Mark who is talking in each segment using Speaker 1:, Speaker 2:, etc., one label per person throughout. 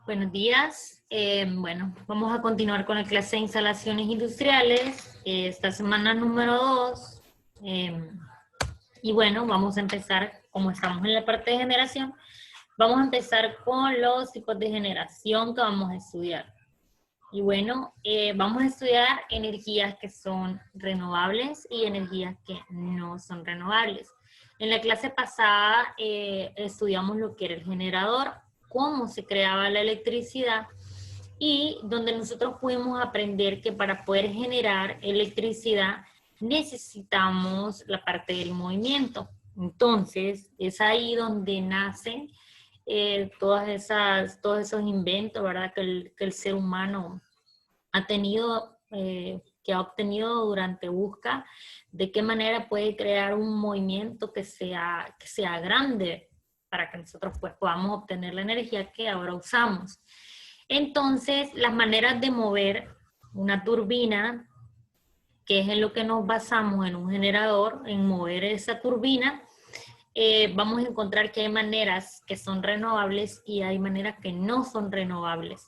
Speaker 1: Buenos días. Bueno, vamos a continuar con la clase de instalaciones industriales. Esta semana número 2. Y bueno, vamos a empezar, como estamos en la parte de generación, vamos a empezar con los tipos de generación que vamos a estudiar. Y bueno, vamos a estudiar energías que son renovables y energías que no son renovables. En la clase pasada estudiamos lo que era el generador, cómo se creaba la electricidad y donde nosotros pudimos aprender que para poder generar electricidad necesitamos la parte del movimiento. Entonces, es ahí donde nacen todos esos inventos, ¿verdad? Que el ser humano ha tenido, que ha obtenido durante busca, de qué manera puede crear un movimiento que sea grande para que nosotros pues podamos obtener la energía que ahora usamos. Entonces, las maneras de mover una turbina, que es en lo que nos basamos en un generador, en mover esa turbina, vamos a encontrar que hay maneras que son renovables y hay maneras que no son renovables.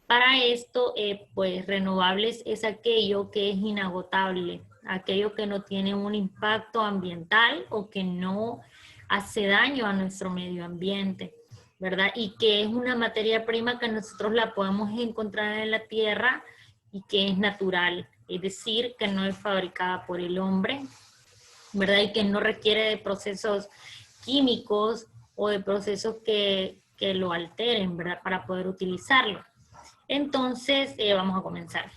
Speaker 1: Para esto, pues renovables es aquello que es inagotable, aquello que no tiene un impacto ambiental o que no hace daño a nuestro medio ambiente, ¿verdad? Y que es una materia prima que nosotros la podemos encontrar en la tierra y que es natural, es decir, que no es fabricada por el hombre, ¿verdad? Y que no requiere de procesos químicos o de procesos que lo alteren, ¿verdad? Para poder utilizarlo. Entonces, vamos a comenzar.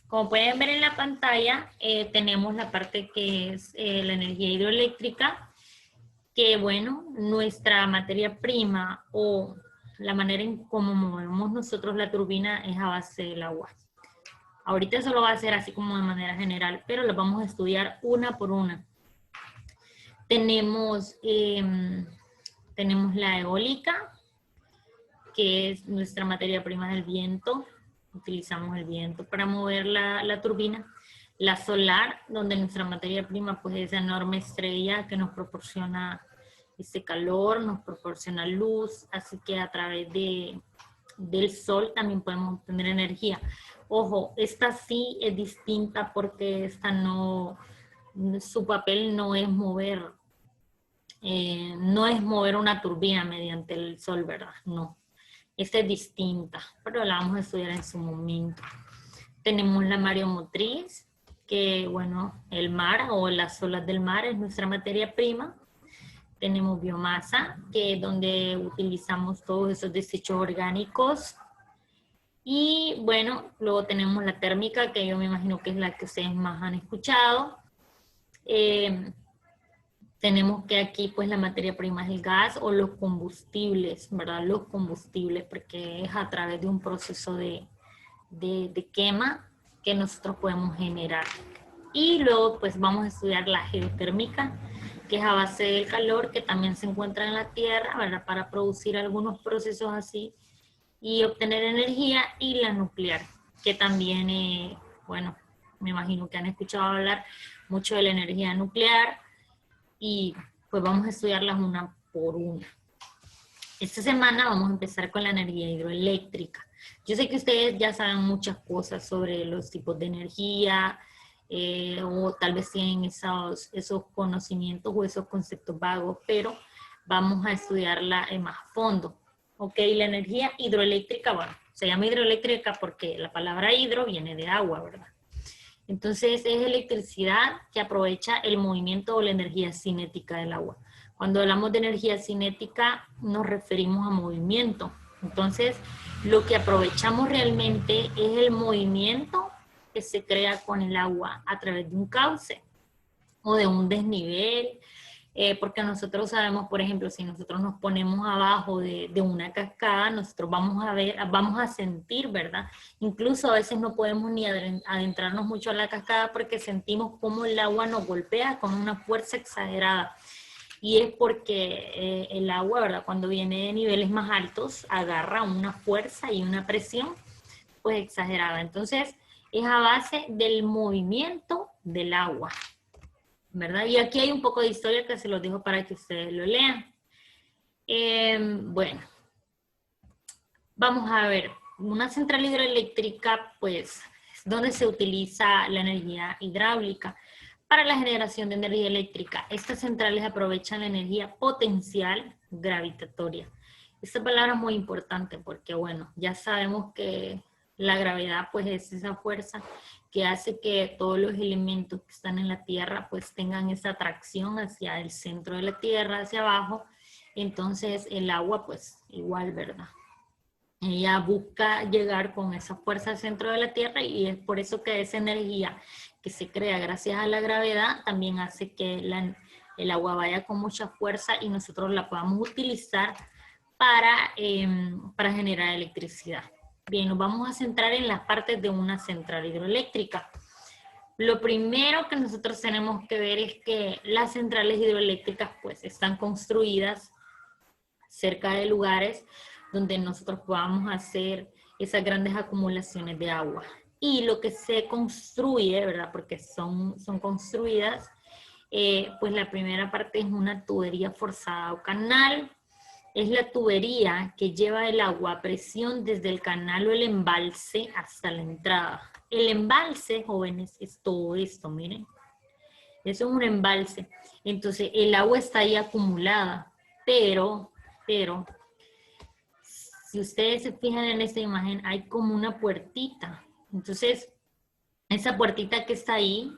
Speaker 1: Como pueden ver en la pantalla, tenemos la parte que es la energía hidroeléctrica, que bueno, nuestra materia prima o la manera en cómo movemos nosotros la turbina es a base del agua. Ahorita eso lo va a hacer así como de manera general, pero lo vamos a estudiar una por una. Tenemos la eólica, que es nuestra materia prima del viento. Utilizamos el viento para mover la turbina. La solar, donde nuestra materia prima pues es esa enorme estrella que nos proporciona ese calor, nos proporciona luz, así que a través del sol también podemos obtener energía. Ojo, esta sí es distinta porque esta no, su papel no es mover una turbina mediante el sol, ¿verdad? No. Esta es distinta, pero la vamos a estudiar en su momento. Tenemos la mareomotriz, que bueno, el mar o las olas del mar es nuestra materia prima. Tenemos biomasa, que es donde utilizamos todos esos desechos orgánicos. Y bueno, luego tenemos la térmica, que yo me imagino que es la que ustedes más han escuchado. Tenemos que aquí pues la materia prima es el gas o los combustibles, ¿verdad? Los combustibles, porque es a través de un proceso de quema que nosotros podemos generar. Y luego pues vamos a estudiar la geotérmica, que es a base del calor que también se encuentra en la tierra, ¿verdad? Para producir algunos procesos así y obtener energía, y la nuclear, que también, bueno, me imagino que han escuchado hablar mucho de la energía nuclear y pues vamos a estudiarlas una por una. Esta semana vamos a empezar con la energía hidroeléctrica. Yo sé que ustedes ya saben muchas cosas sobre los tipos de energía, o tal vez tienen esos conocimientos o esos conceptos vagos, pero vamos a estudiarla más a fondo. Ok, la energía hidroeléctrica, bueno, se llama hidroeléctrica porque la palabra hidro viene de agua, ¿verdad? Entonces es electricidad que aprovecha el movimiento o la energía cinética del agua. Cuando hablamos de energía cinética nos referimos a movimiento. Entonces lo que aprovechamos realmente es el movimiento que se crea con el agua a través de un cauce o de un desnivel, porque nosotros sabemos, por ejemplo, si nosotros nos ponemos abajo de una cascada, nosotros vamos a sentir, ¿verdad? Incluso a veces no podemos ni adentrarnos mucho a la cascada porque sentimos cómo el agua nos golpea con una fuerza exagerada. Y es porque el agua, ¿verdad? Cuando viene de niveles más altos, agarra una fuerza y una presión, pues exagerada. Entonces, es a base del movimiento del agua, ¿verdad? Y aquí hay un poco de historia que se los dejo para que ustedes lo lean. Bueno, Vamos a ver, una central hidroeléctrica, pues, es donde se utiliza la energía hidráulica para la generación de energía eléctrica. Estas centrales aprovechan la energía potencial gravitatoria. Esta palabra es muy importante porque, bueno, ya sabemos que la gravedad, pues, es esa fuerza que hace que todos los elementos que están en la Tierra, pues, tengan esa atracción hacia el centro de la Tierra, hacia abajo. Entonces, el agua, pues, igual, ¿verdad? Ella busca llegar con esa fuerza al centro de la Tierra y es por eso que esa energía que se crea gracias a la gravedad también hace que el agua vaya con mucha fuerza y nosotros la podamos utilizar para generar electricidad. Bien, nos vamos a centrar en las partes de una central hidroeléctrica. Lo primero que nosotros tenemos que ver es que las centrales hidroeléctricas pues están construidas cerca de lugares donde nosotros podamos hacer esas grandes acumulaciones de agua. Y lo que se construye, ¿verdad? Porque son construidas, pues la primera parte es una tubería forzada o canal. Es la tubería que lleva el agua a presión desde el canal o el embalse hasta la entrada. El embalse, jóvenes, es todo esto, miren. Eso es un embalse. Entonces, el agua está ahí acumulada, pero si ustedes se fijan en esta imagen, hay como una puertita. Entonces, esa puertita que está ahí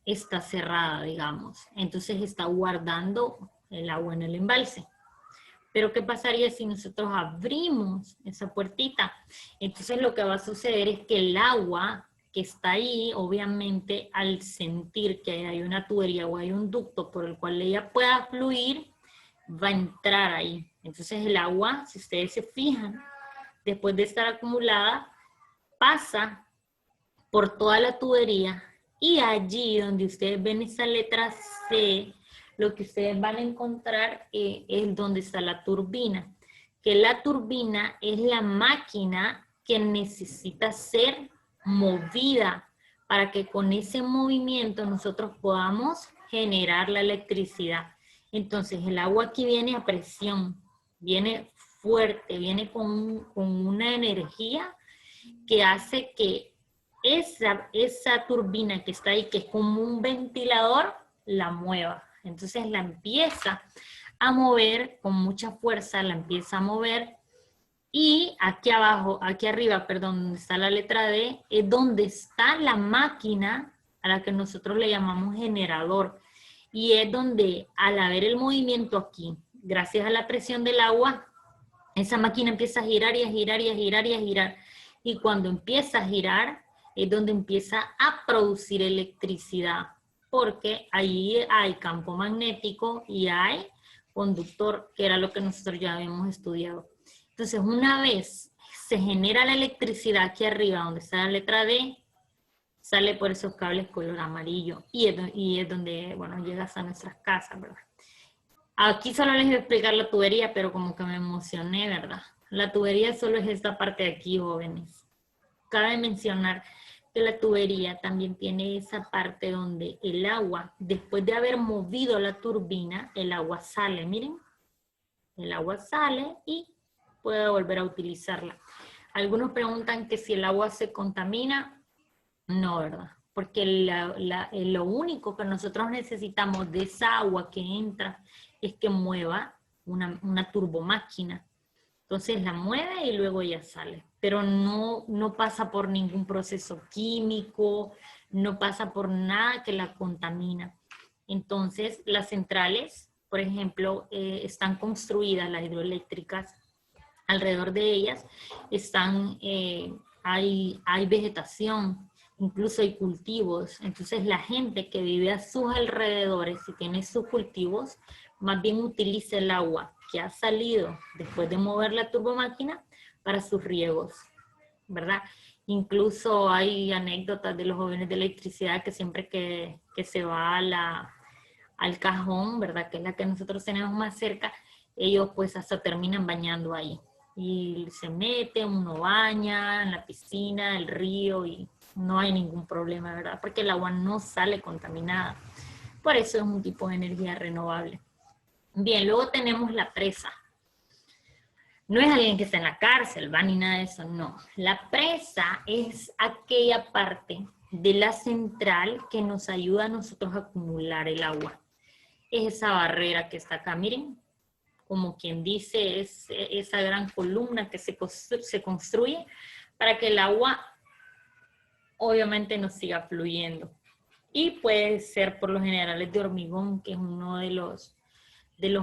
Speaker 1: está cerrada, digamos. Entonces, está guardando el agua en el embalse. Pero, ¿qué pasaría si nosotros abrimos esa puertita? Entonces, lo que va a suceder es que el agua que está ahí, obviamente, al sentir que hay una tubería o hay un ducto por el cual ella pueda fluir, va a entrar ahí. Entonces el agua, si ustedes se fijan, después de estar acumulada, pasa por toda la tubería y allí donde ustedes ven esa letra C, lo que ustedes van a encontrar es donde está la turbina. Que la turbina es la máquina que necesita ser movida para que con ese movimiento nosotros podamos generar la electricidad. Entonces el agua aquí viene a presión, viene fuerte, viene con una energía que hace que esa turbina que está ahí, que es como un ventilador, la mueva. Entonces la empieza a mover con mucha fuerza, la empieza a mover. Y aquí abajo, aquí arriba, perdón, donde está la letra D, es donde está la máquina a la que nosotros le llamamos generador. Y es donde al haber el movimiento aquí, gracias a la presión del agua, esa máquina empieza a girar y a girar y a girar y a girar. Y cuando empieza a girar, es donde empieza a producir electricidad, porque ahí hay campo magnético y hay conductor, que era lo que nosotros ya habíamos estudiado. Entonces, una vez se genera la electricidad aquí arriba, donde está la letra D, sale por esos cables color amarillo y es donde, bueno, llega hasta nuestras casas, ¿verdad? Aquí solo les voy a explicar la tubería, pero como que me emocioné, ¿verdad? La tubería solo es esta parte de aquí, jóvenes. Cabe mencionar que la tubería también tiene esa parte donde el agua, después de haber movido la turbina, el agua sale, miren. El agua sale y puede volver a utilizarla. Algunos preguntan que si el agua se contamina. No, ¿verdad? Porque lo único que nosotros necesitamos de esa agua que entra es que mueva una turbomáquina. Entonces la mueve y luego ya sale. Pero no pasa por ningún proceso químico, no pasa por nada que la contamina. Entonces las centrales, por ejemplo, están construidas, las hidroeléctricas, alrededor de ellas hay vegetación, incluso hay cultivos. Entonces la gente que vive a sus alrededores y tiene sus cultivos, más bien utiliza el agua que ha salido después de mover la turbomáquina para sus riegos, ¿verdad? Incluso hay anécdotas de los jóvenes de electricidad que siempre que se va al cajón, ¿verdad? Que es la que nosotros tenemos más cerca, ellos pues hasta terminan bañando ahí. Y se mete, uno baña en la piscina, el río y no hay ningún problema, ¿verdad? Porque el agua no sale contaminada. Por eso es un tipo de energía renovable. Bien, luego tenemos la presa. No es alguien que está en la cárcel, va, ni nada de eso, no. La presa es aquella parte de la central que nos ayuda a nosotros a acumular el agua. Es esa barrera que está acá, miren, como quien dice, es esa gran columna que se construye para que el agua obviamente no siga fluyendo. Y puede ser por lo general es de hormigón, que es uno de los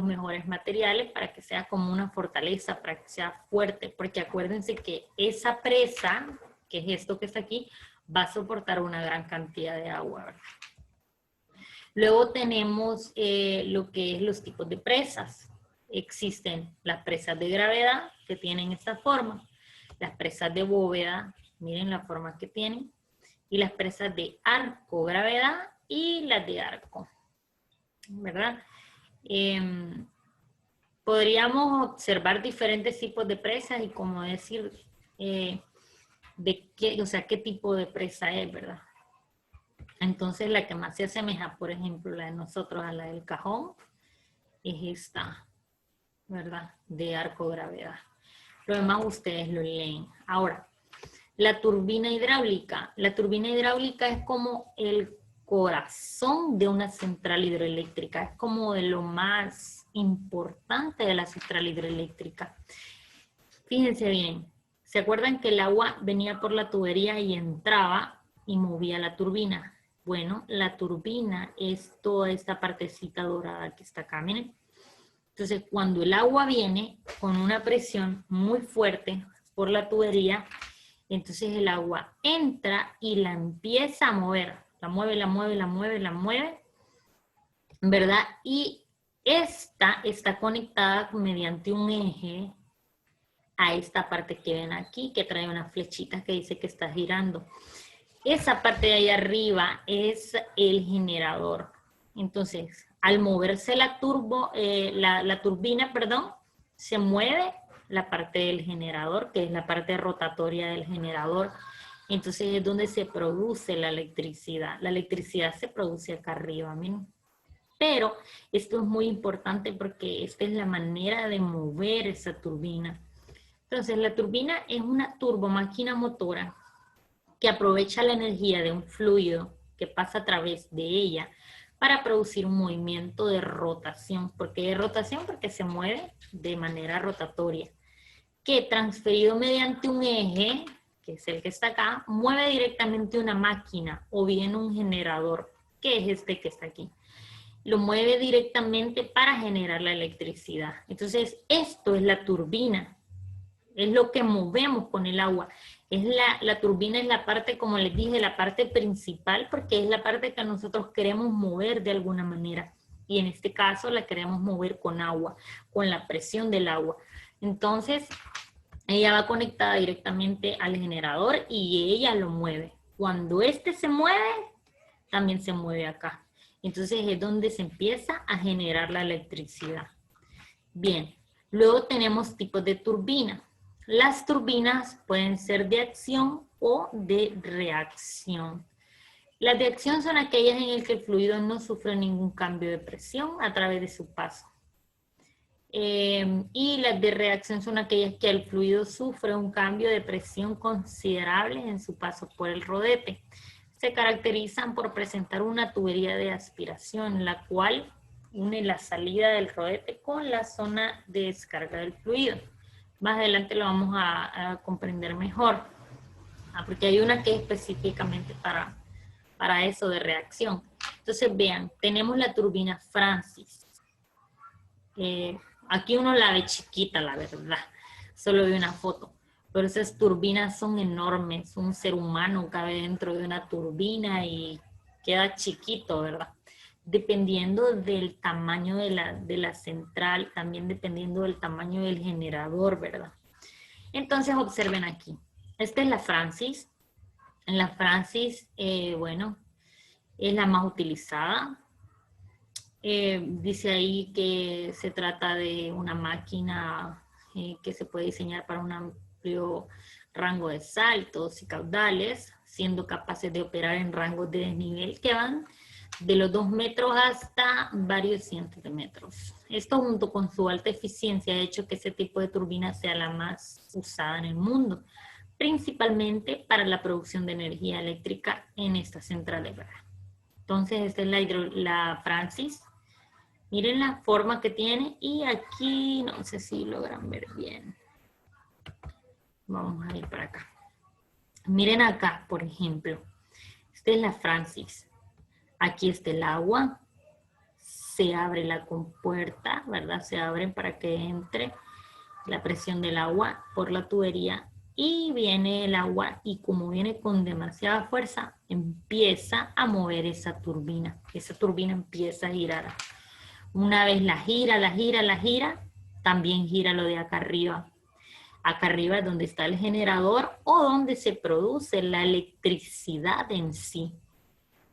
Speaker 1: mejores materiales para que sea como una fortaleza, para que sea fuerte, porque acuérdense que esa presa, que es esto que está aquí, va a soportar una gran cantidad de agua, ¿verdad? Luego tenemos lo que es los tipos de presas. Existen las presas de gravedad, que tienen esta forma, las presas de bóveda, miren la forma que tienen, y las presas de arco gravedad y las de arco, ¿verdad? Podríamos observar diferentes tipos de presas y como decir de qué, o sea, qué tipo de presa es, ¿verdad? Entonces la que más se asemeja, por ejemplo, la de nosotros a la del cajón, es esta, ¿verdad? De arco gravedad. Lo demás ustedes lo leen. Ahora, la turbina hidráulica. La turbina hidráulica es como el corazón de una central hidroeléctrica. Es como de lo más importante de la central hidroeléctrica. Fíjense bien. ¿Se acuerdan que el agua venía por la tubería y entraba y movía la turbina? Bueno, la turbina es toda esta partecita dorada que está acá, miren. Entonces, cuando el agua viene con una presión muy fuerte por la tubería, entonces el agua entra y la empieza a mover. La mueve, la mueve, la mueve, la mueve, ¿verdad? Y esta está conectada mediante un eje a esta parte que ven aquí, que trae una flechita que dice que está girando. Esa parte de ahí arriba es el generador. Entonces, al moverse la turbina, perdón, se mueve la parte del generador, que es la parte rotatoria del generador. Entonces es donde se produce la electricidad. La electricidad se produce acá arriba, miren. Pero esto es muy importante porque esta es la manera de mover esa turbina. Entonces la turbina es una turbomáquina motora que aprovecha la energía de un fluido que pasa a través de ella para producir un movimiento de rotación. ¿Por qué de rotación? Porque se mueve de manera rotatoria, que transferido mediante un eje, que es el que está acá, mueve directamente una máquina o bien un generador, que es este que está aquí. Lo mueve directamente para generar la electricidad. Entonces, esto es la turbina. Es lo que movemos con el agua. La turbina es la parte, como les dije, la parte principal, porque es la parte que nosotros queremos mover de alguna manera. Y en este caso la queremos mover con agua, con la presión del agua. Entonces, ella va conectada directamente al generador y ella lo mueve. Cuando este se mueve, también se mueve acá. Entonces es donde se empieza a generar la electricidad. Bien, luego tenemos tipos de turbina. Las turbinas pueden ser de acción o de reacción. Las de acción son aquellas en las que el fluido no sufre ningún cambio de presión a través de su paso. Y las de reacción son aquellas que el fluido sufre un cambio de presión considerable en su paso por el rodete. Se caracterizan por presentar una tubería de aspiración, la cual une la salida del rodete con la zona de descarga del fluido. Más adelante lo vamos a comprender mejor, porque hay una que es específicamente para eso de reacción. Entonces vean, tenemos la turbina Francis. Aquí uno la ve chiquita, la verdad, solo ve una foto, pero esas turbinas son enormes. Un ser humano cabe dentro de una turbina y queda chiquito, ¿verdad? Dependiendo del tamaño de la central, también dependiendo del tamaño del generador, ¿verdad? Entonces observen aquí, esta es la Francis. En la Francis, bueno, es la más utilizada. Dice ahí que se trata de una máquina que se puede diseñar para un amplio rango de saltos y caudales, siendo capaces de operar en rangos de desnivel que van de los 2 metros hasta varios cientos de metros. Esto junto con su alta eficiencia ha hecho que ese tipo de turbina sea la más usada en el mundo, principalmente para la producción de energía eléctrica en estas centrales, ¿verdad? Entonces, esta es la Francis. Miren la forma que tiene y aquí, no sé si logran ver bien. Vamos a ir para acá. Miren acá, por ejemplo. Esta es la Francis. Aquí está el agua. Se abre la compuerta, ¿verdad? Se abre para que entre la presión del agua por la tubería. Y viene el agua y como viene con demasiada fuerza, empieza a mover esa turbina. Esa turbina empieza a girar. Una vez la gira, también gira lo de acá arriba. Acá arriba es donde está el generador o donde se produce la electricidad en sí.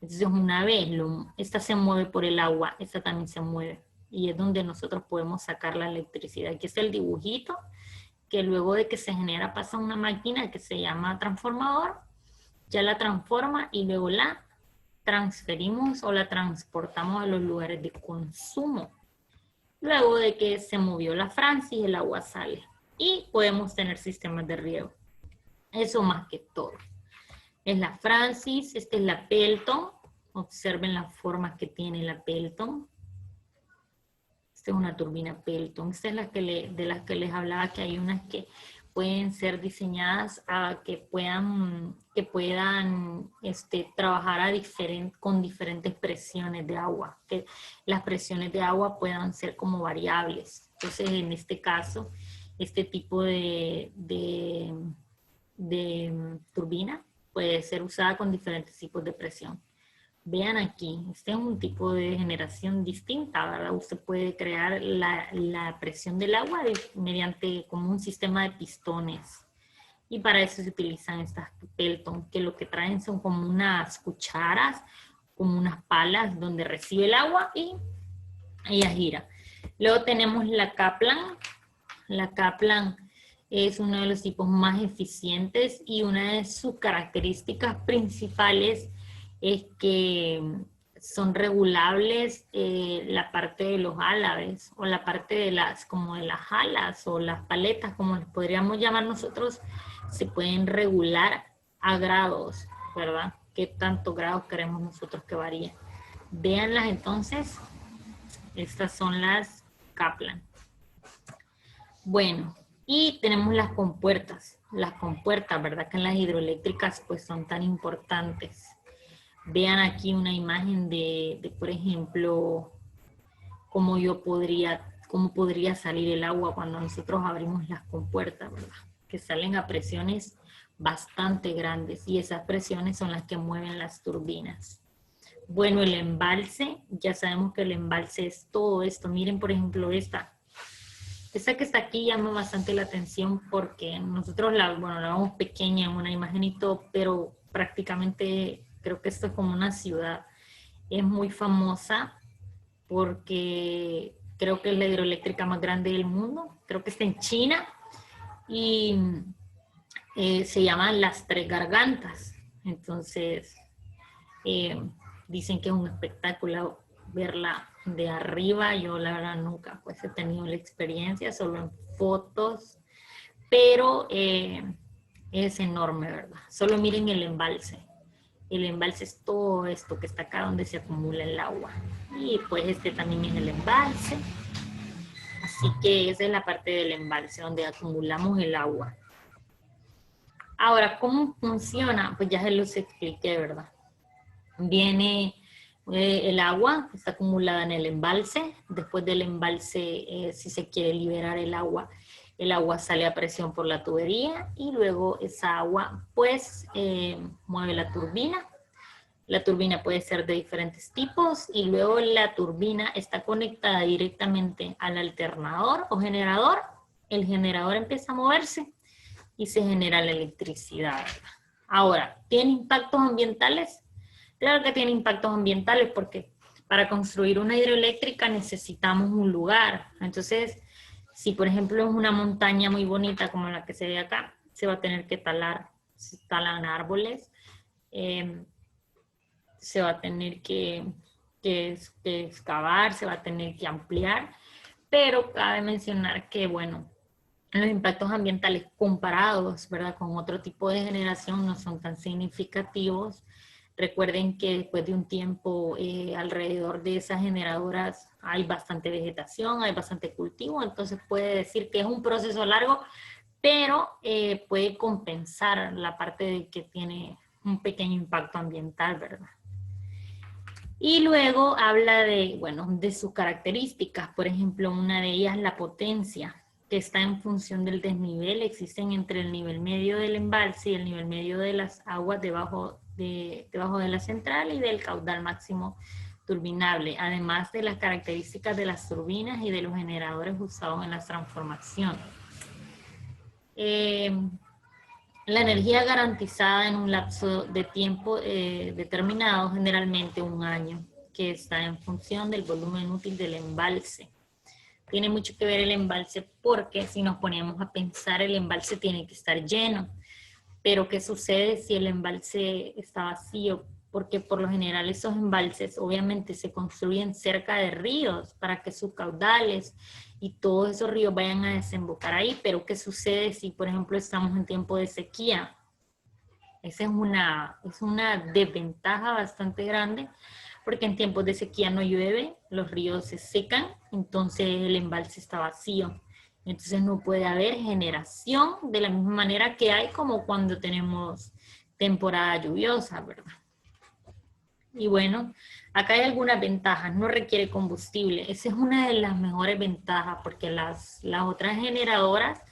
Speaker 1: Entonces una vez, esta se mueve por el agua, esta también se mueve. Y es donde nosotros podemos sacar la electricidad. Aquí está el dibujito, que luego de que se genera pasa a una máquina que se llama transformador, ya la transforma y luego la transferimos o la transportamos a los lugares de consumo. Luego de que se movió la Francis, el agua sale y podemos tener sistemas de riego. Eso más que todo. Es la Francis, esta es la Pelton. Observen las formas que tiene la Pelton. Esta es una turbina Pelton. Esta es de las que les hablaba, que hay unas que pueden ser diseñadas a que puedan trabajar con diferentes presiones de agua, que las presiones de agua puedan ser como variables. Entonces, en este caso, este tipo de turbina puede ser usada con diferentes tipos de presión. Vean aquí, este es un tipo de generación distinta, ¿verdad? Usted puede crear la presión del agua mediante como un sistema de pistones. Y para eso se utilizan estas Pelton, que lo que traen son como unas cucharas, como unas palas donde recibe el agua y ella gira. Luego tenemos la Kaplan. La Kaplan es uno de los tipos más eficientes y una de sus características principales es que son regulables la parte de los álabes o la parte de las alas o las paletas, como les podríamos llamar nosotros, se pueden regular a grados, ¿verdad? ¿Qué tantos grados queremos nosotros que varíe? Véanlas entonces. Estas son las Kaplan. Bueno, y tenemos las compuertas. Las compuertas, ¿verdad? Que en las hidroeléctricas pues son tan importantes. Vean aquí una imagen por ejemplo, cómo podría salir el agua cuando nosotros abrimos las compuertas, ¿verdad? Que salen a presiones bastante grandes y esas presiones son las que mueven las turbinas. Bueno, el embalse, ya sabemos que el embalse es todo esto. Miren, por ejemplo, esta que está aquí llama bastante la atención porque nosotros la vemos pequeña en una imagen y todo, pero prácticamente creo que esto es como una ciudad. Es muy famosa porque creo que es la hidroeléctrica más grande del mundo. Creo que está en China y se llama Las Tres Gargantas. Entonces, dicen que es un espectáculo verla de arriba. Yo la verdad nunca pues he tenido la experiencia, solo en fotos, pero es enorme, ¿verdad? Solo miren el embalse. El embalse es todo esto que está acá donde se acumula el agua. Y pues este también es el embalse. Así que esa es la parte del embalse donde acumulamos el agua. Ahora, ¿cómo funciona? Pues ya se los expliqué, ¿verdad? Viene el agua, está acumulada en el embalse. Después del embalse, si se quiere liberar el agua sale a presión por la tubería y luego esa agua pues mueve la turbina. La turbina puede ser de diferentes tipos y luego la turbina está conectada directamente al alternador o generador. El generador empieza a moverse y se genera la electricidad. Ahora, ¿tiene impactos ambientales? Claro que tiene impactos ambientales porque para construir una hidroeléctrica necesitamos un lugar. Entonces, si por ejemplo es una montaña muy bonita como la que se ve acá, se va a tener que talar, se talan árboles, se va a tener que que excavar, se va a tener que ampliar, pero cabe mencionar que, bueno, los impactos ambientales comparados, ¿verdad?, con otro tipo de generación no son tan significativos. Recuerden que después de un tiempo alrededor de esas generadoras hay bastante vegetación, hay bastante cultivo, entonces puede decir que es un proceso largo, pero puede compensar la parte de que tiene un pequeño impacto ambiental, ¿verdad? Y luego habla de, bueno, de sus características. Por ejemplo, una de ellas, la potencia, que está en función del desnivel. Existen entre el nivel medio del embalse y el nivel medio de las aguas debajo de la central y del caudal máximo turbinable, además de las características de las turbinas y de los generadores usados en la transformación. La energía garantizada en un lapso de tiempo determinado, generalmente un año, que está en función del volumen útil del embalse. Tiene mucho que ver el embalse porque si nos ponemos a pensar, el embalse tiene que estar lleno. Pero ¿qué sucede si el embalse está vacío? Porque por lo general esos embalses obviamente se construyen cerca de ríos para que sus caudales y todos esos ríos vayan a desembocar ahí. Pero ¿qué sucede si, por ejemplo, estamos en tiempo de sequía? Esa es una desventaja bastante grande, porque en tiempos de sequía no llueve, los ríos se secan, entonces el embalse está vacío. Entonces no puede haber generación de la misma manera que hay como cuando tenemos temporada lluviosa, ¿verdad? Y bueno, acá hay algunas ventajas, no requiere combustible. Esa es una de las mejores ventajas porque las otras generadoras,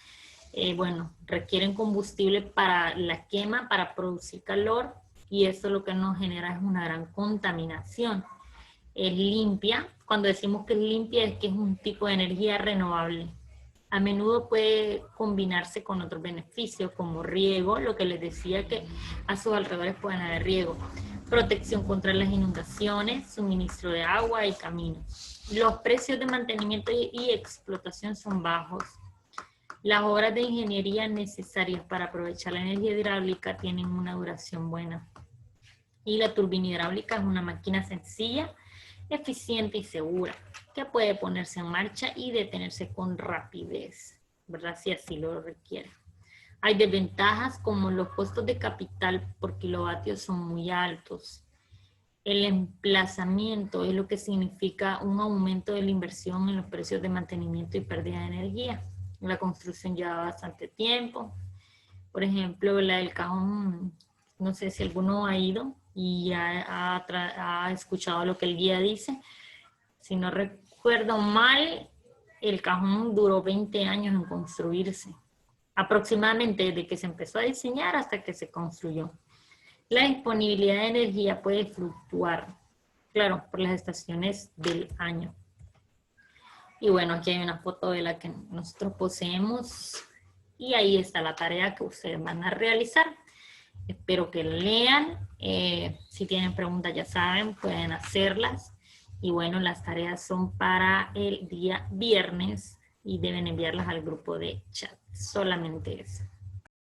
Speaker 1: bueno, requieren combustible para la quema, para producir calor y esto lo que nos genera es una gran contaminación. Es limpia, cuando decimos que es limpia es que es un tipo de energía renovable. A menudo puede combinarse con otros beneficios como riego, lo que les decía que a sus alrededores pueden haber riego, protección contra las inundaciones, suministro de agua y caminos. Los precios de mantenimiento y explotación son bajos. Las obras de ingeniería necesarias para aprovechar la energía hidráulica tienen una duración buena. Y la turbina hidráulica es una máquina sencilla, eficiente y segura, que puede ponerse en marcha y detenerse con rapidez, ¿verdad? Si así lo requiere. Hay desventajas como los costos de capital por kilovatio son muy altos. El emplazamiento es lo que significa un aumento de la inversión en los precios de mantenimiento y pérdida de energía. La construcción lleva bastante tiempo. Por ejemplo, la del cajón, no sé si alguno ha ido y ha escuchado lo que el guía dice. Si no recuerdo mal, el cajón duró 20 años en construirse. Aproximadamente desde que se empezó a diseñar hasta que se construyó. La disponibilidad de energía puede fluctuar, claro, por las estaciones del año. Y bueno, aquí hay una foto de la que nosotros poseemos y ahí está la tarea que ustedes van a realizar. Espero que lean. Si tienen preguntas ya saben, pueden hacerlas. Y bueno, las tareas son para el día viernes y deben enviarlas al grupo de chat. Solamente eso.